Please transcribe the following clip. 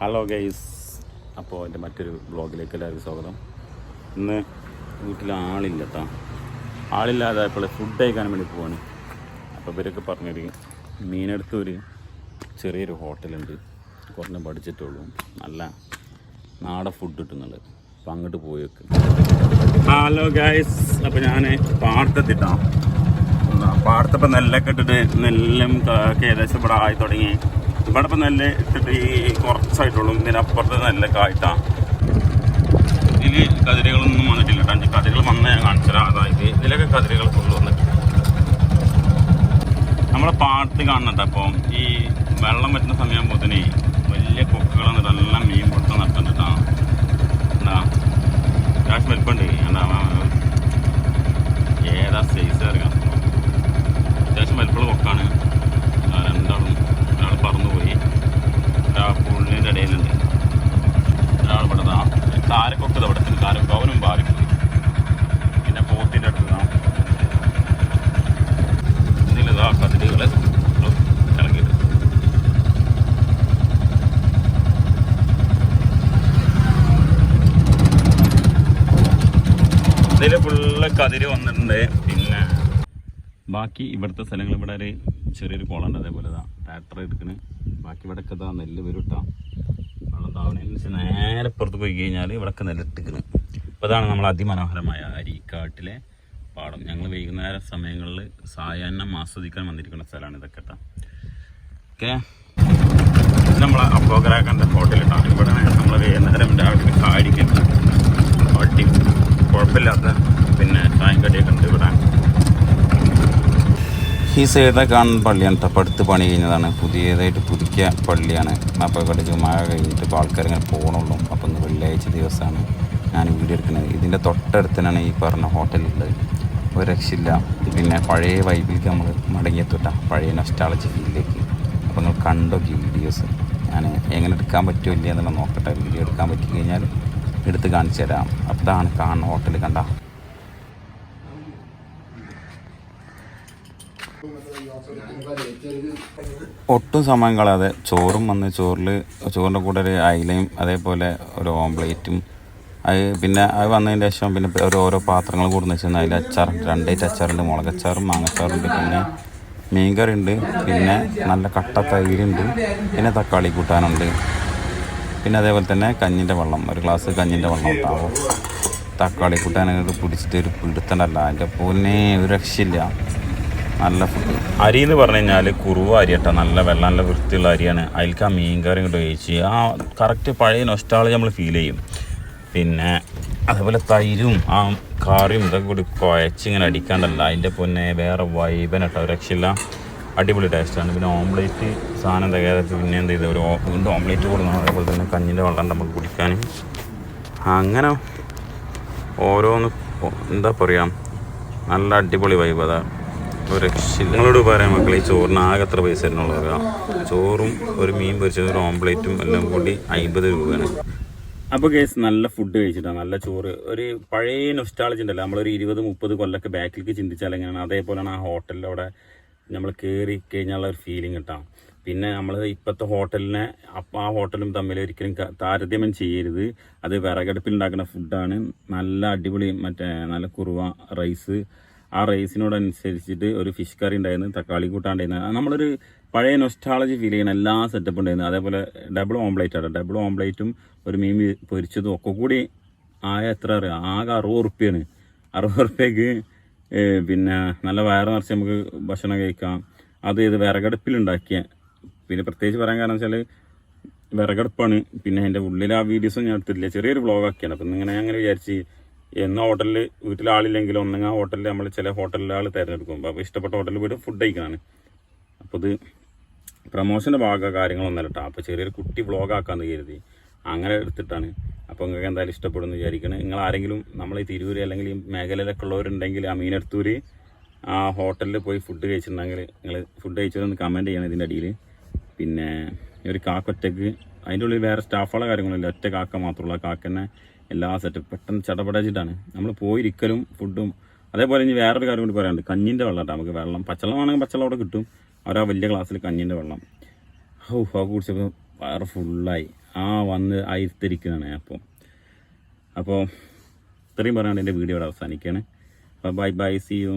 Hello guys, അപ്പോൾ എൻ്റെ മറ്റൊരു ബ്ലോഗിലേക്ക് എല്ലാവർക്കും സ്വാഗതം. ഇന്ന് വീട്ടിൽ ആളില്ല കേട്ടോ. ആളില്ലാതായപ്പോൾ ഫുഡ് കഴിക്കാൻ വേണ്ടി പോവാണ്. അപ്പോൾ ഇവരൊക്കെ പറഞ്ഞൊരു മീനടുത്തൊരു ചെറിയൊരു ഹോട്ടലുണ്ട്, കുറഞ്ഞ ബഡ്ജറ്റുള്ളൂ, നല്ല നാടൻ ഫുഡ് കിട്ടുന്നുണ്ട്. അപ്പോൾ അങ്ങോട്ട് പോയി വെക്ക്. ഹലോ ഗൈസ്, അപ്പോൾ ഞാൻ പാടത്തെത്തിട്ടാണ്. പാടത്തപ്പോൾ നെല്ലൊക്കെ ഇട്ടിട്ട് നെല്ലും ഏകദേശം ഇവിടെ ആയി തുടങ്ങി. ഇവിടെ ഇപ്പം നെല്ല് ഇട്ടിട്ട് ഈ കുറച്ചായിട്ടുള്ളൂ. ഇതിനപ്പുറത്ത് നെല്ലൊക്കെ ആയിട്ടാണ്. ഇതിൽ കതിരുകളൊന്നും വന്നിട്ടില്ല കേട്ടോ. കതിരുകൾ വന്ന് ഞാൻ കാണിച്ചുതരാം. അതായത് ഇതിലൊക്കെ കതിരുകൾ ഫുള്ള് വന്നിട്ടുണ്ട്. നമ്മളെ പാടത്ത് കാണുന്നുണ്ട്. അപ്പം ഈ വെള്ളം പറ്റുന്ന സമയമാകുമ്പോൾ തന്നെ വലിയ കൊക്കുകൾ വന്നിട്ട് എല്ലാം മീൻ പൊടുത്ത് നടക്കുന്നുണ്ട് കേട്ടോ. എന്താ അത്യാവശ്യം വലിപ്പമുണ്ട്. എന്താ ഏതാ സൈസ് അറിയാം. അത്യാവശ്യം വലിപ്പമുള്ള കൊക്കാണ്. രണ്ടാളും ഒരാൾ പറന്നുപോയി, ഒരാൾ പുള്ളിൻ്റെ ഇടയിലുണ്ട്, ഒരാൾ ഇവിടെ കാരക്കൊക്കെ ഇവിടെ കാരക്കൊക്കെ അവനും ബാധിക്കും. പിന്നെ പോത്തിൻ്റെ അടുത്ത് ഇതിലിതാ കതിരുകൾ ഇറങ്ങിയിട്ട് ഇതിൽ ഫുള്ള് കതിര് വന്നിട്ടുണ്ട്. പിന്നെ ബാക്കി ഇവിടുത്തെ സ്ഥലങ്ങൾ ഇവിടെ ഒരു ചെറിയൊരു കുളമുണ്ട്, അതേപോലെ ട്രാക്ടർ എടുക്കണ്. ബാക്കി ഇവിടെയൊക്കെ നെല്ല് വരും ഇട്ടാ. വെള്ളം താവണതിന് വെച്ചാൽ നേരെ പുറത്ത് പോയി കഴിഞ്ഞാൽ ഇവിടെയൊക്കെ നെല്ലിട്ടിക്കണ്. അപ്പോൾ അതാണ് നമ്മൾ അതിമനോഹരമായ അരീക്കാട്ടിലെ പാടം. ഞങ്ങൾ വൈകുന്നേര സമയങ്ങളിൽ സായാഹ്നം ആസ്വദിക്കാൻ വന്നിരിക്കുന്ന സ്ഥലമാണ് ഇതൊക്കെ കേട്ടോ. ഓക്കെ, നമ്മളെ അപ്പോഗ്രാക്കൻ്റെ ഹോട്ടലിട്ടാണ്. ഇവിടെ നമ്മൾ വൈകുന്നേരം രാവിലെ കാടിക്കുന്നു. വട്ടി കുഴപ്പമില്ലാത്ത പിന്നെ ചായം കടിയൊക്കെ ഉണ്ട് ഇവിടെ. ഈ സൈഡിൽ കാണുന്ന പള്ളിയാണ് കേട്ടോ. അടുത്ത് പണി കഴിഞ്ഞതാണ്, പുതിയതായിട്ട് പുതുക്കിയ പള്ളിയാണ്. അപ്പോൾ ഇവിടെ മഴ കഴിഞ്ഞിട്ട് ഇപ്പോൾ ആൾക്കാരിങ്ങനെ പോകണുള്ളൂ. അപ്പോൾ ഇന്ന് വെള്ളിയാഴ്ച ദിവസമാണ് ഞാൻ വീഡിയോ എടുക്കുന്നത്. ഇതിൻ്റെ തൊട്ടടുത്തനാണ് ഈ പറഞ്ഞ ഹോട്ടലുള്ളത്. ഒരു രക്ഷയില്ല. പിന്നെ പഴയ വൈബിലേക്ക് നമ്മൾ മടങ്ങിയെത്തുട്ടാ, പഴയ നൊസ്റ്റാളജി ഫീലിലേക്ക്. അപ്പോൾ നിങ്ങൾ കണ്ടോക്കി വീഡിയോസ്. ഞാൻ എങ്ങനെ എടുക്കാൻ പറ്റുമോ ഇല്ല എന്നുള്ള നോക്കട്ടെ. വീഡിയോ എടുക്കാൻ പറ്റി കഴിഞ്ഞാൽ എടുത്ത് കാണിച്ചു തരാം. അപ്പോൾ ഇതാണ് കാണുന്ന ഹോട്ടൽ. കണ്ട ഒട്ടും സമയം കളയാതെ ചോറും വന്ന് ചോറിൻ്റെ കൂടെ ഒരു അയിലയും അതേപോലെ ഒരു ഓംപ്ലേറ്റും അത് പിന്നെ അത് വന്നതിന് ശേഷം പിന്നെ ഓരോ പാത്രങ്ങൾ കൂടുന്ന വെച്ചാൽ അതിൽ അച്ചാറുണ്ട്. 2 ഐറ്റം അച്ചാറുണ്ട്, മുളകച്ചാറും മാങ്ങച്ചാറുണ്ട്, പിന്നെ മീൻകറി ഉണ്ട്, പിന്നെ നല്ല കട്ട തൈരുണ്ട്, പിന്നെ തക്കാളി കൂട്ടാനുണ്ട്, പിന്നെ അതേപോലെ തന്നെ കഞ്ഞിൻ്റെ വെള്ളം, ഒരു ഗ്ലാസ് കഞ്ഞിൻ്റെ വെള്ളം ഉണ്ടാവും. തക്കാളി കൂട്ടാനൊക്കെ പിടിച്ചിട്ട് ഒരു പിടുത്തണ്ടല്ല, അതിൻ്റെ പൂനെ ഒരു രക്ഷയില്ല. നല്ല ഫുഡ്. അരി എന്ന് പറഞ്ഞു കഴിഞ്ഞാൽ കുറുവ അരി കേട്ടോ. നല്ല വെള്ളം, നല്ല വൃത്തിയുള്ള അരിയാണ്. അതിലേക്ക് ആ മീൻ കറി ഇങ്ങോട്ട് കഴിച്ച് ആ കറക്റ്റ് പഴയ നൊസ്റ്റാളജി നമ്മൾ ഫീൽ ചെയ്യും. പിന്നെ അതേപോലെ തൈരും ആ കറിയും ഇതൊക്കെ കൂടി കുഴച്ചിങ്ങനെ അടിക്കാണ്ടല്ല, അതിൻ്റെ പൊന്നെ വേറെ വൈബൻ കേട്ടോ. ഒരു രക്ഷയില്ല, അടിപൊളി ടേസ്റ്റാണ്. പിന്നെ ഓംപ്ലേറ്റ് സാധനം തികയാതെ പിന്നെ എന്ത് ചെയ്ത് ഒരു വീണ്ടും ഓംപ്ലേറ്റ് കൊടുക്കണം. അതേപോലെ തന്നെ കഞ്ഞിൻ്റെ വെള്ളം നമുക്ക് കുടിക്കാൻ. അങ്ങനെ ഓരോന്ന് എന്താ പറയുക, നല്ല അടിപൊളി വൈബ്. അതാ ഒരു രക്ഷയില്ല. നിങ്ങളോട് പറയാം മക്കളെ, ഈ ചോറിന് ആകെ എത്ര പൈസ തരുന്നുള്ളത്? ചോറും ഒരു മീൻ പൊരിച്ചതും ഒരു ഓംപ്ലേറ്റും എല്ലാം കൂടി 50 രൂപയാണ്. അപ്പോൾ കേസ് നല്ല ഫുഡ് കഴിച്ചിട്ടാണ്, നല്ല ചോറ്. ഒരു പഴയ നൊസ്റ്റാളജി ഉണ്ടല്ലോ, നമ്മളൊരു 20-30 കൊല്ലമൊക്കെ ബാക്കിലേക്ക് ചിന്തിച്ചാൽ എങ്ങനെയാണ്, അതേപോലെയാണ് ആ ഹോട്ടലിൽ അവിടെ നമ്മൾ കയറി കഴിഞ്ഞാൽ ഒരു ഫീലിംഗ് കിട്ടാം. പിന്നെ നമ്മൾ ഇപ്പോഴത്തെ ഹോട്ടലിനെ ആ ഹോട്ടലും തമ്മിൽ ഒരിക്കലും താരതമ്യം ചെയ്യരുത്. അത് വിറകടുപ്പിൽ ഉണ്ടാക്കുന്ന ഫുഡാണ്. നല്ല അടിപൊളി നല്ല കുറുവ റൈസ്, ആ റൈസിനോടനുസരിച്ചിട്ട് ഒരു ഫിഷ് കറി ഉണ്ടായിരുന്നു, തക്കാളി കൂട്ടാണ്ടായിരുന്നു. നമ്മളൊരു പഴയ നൊസ്റ്റാളജി ഫീൽ ചെയ്യുന്ന എല്ലാ സെറ്റപ്പ് ഉണ്ടായിരുന്നു. അതേപോലെ ഡബിൾ ഓംപ്ലേറ്റ് ആണ്. ഡബിൾ ഓംപ്ലേറ്റും ഒരു മീൻ പൊരിച്ചതും ഒക്കെ കൂടി എത്ര അറിയാം, ആകെ 60 റുപ്യാണ്. 60 റുപ്യക്ക് പിന്നെ നല്ല വയറ് നിറച്ച് നമുക്ക് ഭക്ഷണം കഴിക്കാം. അത് ഇത് വിറകടുപ്പിലുണ്ടാക്കിയ. പിന്നെ പ്രത്യേകിച്ച് പറയാൻ കാരണം വെച്ചാൽ വിറകടുപ്പാണ്. പിന്നെ എൻ്റെ ഉള്ളിൽ ആ വീഡിയോസും ഞാൻ എടുത്തിട്ടില്ല, ചെറിയൊരു വ്ളോഗാക്കിയാണ്. അപ്പം ഇങ്ങനെ അങ്ങനെ വിചാരിച്ച് എന്ന ഹോട്ടലിൽ വീട്ടിലാളില്ലെങ്കിലും ഒന്നെങ്കിൽ ഹോട്ടലിൽ നമ്മൾ ചില ഹോട്ടലിൽ ആൾ തിരഞ്ഞെടുക്കും. അപ്പോൾ ഇഷ്ടപ്പെട്ട ഹോട്ടലിൽ പോയിട്ട് ഫുഡ് കഴിക്കാനാണ്. അപ്പോൾ ഇത് പ്രൊമോഷൻ്റെ ഭാഗ കാര്യങ്ങളൊന്നല്ല കേട്ടോ. അപ്പോൾ ചെറിയൊരു കുട്ടി വ്ളോഗാക്കാമെന്ന് കരുതി അങ്ങനെ എടുത്തിട്ടാണ്. അപ്പോൾ നിങ്ങൾക്ക് എന്തായാലും ഇഷ്ടപ്പെടുമെന്ന് വിചാരിക്കണം. നിങ്ങൾ ആരെങ്കിലും നമ്മൾ ഈ തിരൂര് അല്ലെങ്കിൽ ഈ മേഖലയിലൊക്കെ ഉള്ളവരുണ്ടെങ്കിൽ ആ മീനടുത്തൂർ ആ ഹോട്ടലിൽ പോയി ഫുഡ് കഴിച്ചിട്ടുണ്ടെങ്കിൽ നിങ്ങൾ ഫുഡ് കഴിച്ചതെന്ന് കമൻറ്റ് ചെയ്യണം ഇതിൻ്റെ അടിയിൽ. പിന്നെ ഒരു കാക്കൊറ്റക്ക് അതിൻ്റെ ഉള്ളിൽ വേറെ സ്റ്റാഫുള്ള കാര്യങ്ങളില്ല, ഒറ്റ കാക്ക മാത്രമുള്ള കാക്കന്നെ എല്ലാ സെറ്റപ്പ് പെട്ടെന്ന് ചടപടച്ചിട്ടാണ് നമ്മൾ പോയിരിക്കലും ഫുഡും. അതേപോലെ ഇനി വേറൊരു കാര്യം കൂടി പറയാനുണ്ട്, കഞ്ഞിൻ്റെ വെള്ളം കേട്ടോ. നമുക്ക് വെള്ളം പച്ചവെള്ളമാണെങ്കിൽ പച്ചവെള്ളം അവിടെ കിട്ടും. അവരാ വലിയ ഗ്ലാസ്സിൽ കഞ്ഞിൻ്റെ വെള്ളം ആ കുടിച്ചപ്പോൾ വയറ് ഫുള്ളായി. വന്ന് ആയിരിക്കുന്നതാണ്. അപ്പോൾ ഇത്രയും പറയാണ്ട് എൻ്റെ വീഡിയോ ഇവിടെ അവസാനിക്കുകയാണ്. അപ്പോൾ ബൈ ബൈ, സി യു.